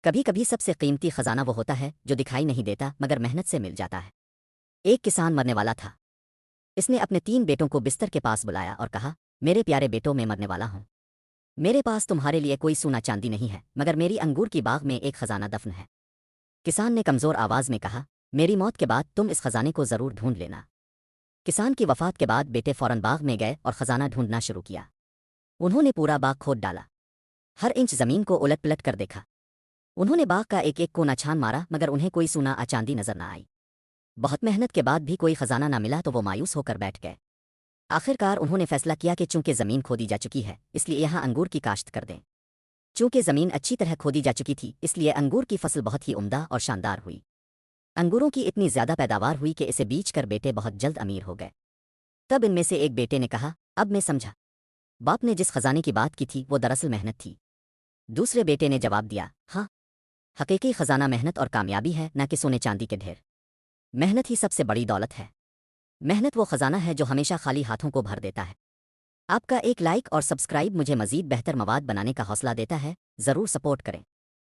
کبھی کبھی سب سے قیمتی خزانہ وہ ہوتا ہے جو دکھائی نہیں دیتا مگر محنت سے مل جاتا ہے۔ ایک کسان مرنے والا تھا۔ اس نے اپنے 3 بیٹوں کو بستر کے پاس بلایا اور کہا، میرے پیارے بیٹوں، میں مرنے والا ہوں۔ میرے پاس تمہارے لیے کوئی سونا چاندی نہیں ہے، مگر میری انگور کی باغ میں ایک خزانہ دفن ہے۔ کسان نے کمزور آواز میں کہا، میری موت کے بعد تم اس خزانے کو ضرور ڈھونڈ لینا۔ کسان کی وفات کے بعد بیٹے فوراً باغ میں گئے اور خزانہ ڈھونڈنا شروع کیا۔ انہوں نے پورا باغ کھود ڈالا، ہر انچ زمین کو الٹ پلٹ کر دیکھا۔ انہوں نے باغ کا ایک ایک کونا چھان مارا مگر انہیں کوئی سونا چاندی نظر نہ آئی۔ بہت محنت کے بعد بھی کوئی خزانہ نہ ملا تو وہ مایوس ہو کر بیٹھ گئے۔ آخرکار انہوں نے فیصلہ کیا کہ چونکہ زمین کھودی جا چکی ہے اس لیے یہاں انگور کی کاشت کر دیں۔ چونکہ زمین اچھی طرح کھودی جا چکی تھی اس لیے انگور کی فصل بہت ہی عمدہ اور شاندار ہوئی۔ انگوروں کی اتنی زیادہ پیداوار ہوئی کہ اسے بیچ کر بیٹے بہت جلد امیر ہو گئے۔ تب ان میں سے ایک بیٹے نے کہا، اب میں سمجھا، باپ نے جس خزانے کی بات کی تھی وہ دراصل محنت تھی۔ دوسرے بیٹے نے جواب دیا، ہاں، حقیقی خزانہ محنت اور کامیابی ہے، نہ کہ سونے چاندی کے ڈھیر۔ محنت ہی سب سے بڑی دولت ہے۔ محنت وہ خزانہ ہے جو ہمیشہ خالی ہاتھوں کو بھر دیتا ہے۔ آپ کا ایک لائک اور سبسکرائب مجھے مزید بہتر مواد بنانے کا حوصلہ دیتا ہے، ضرور سپورٹ کریں۔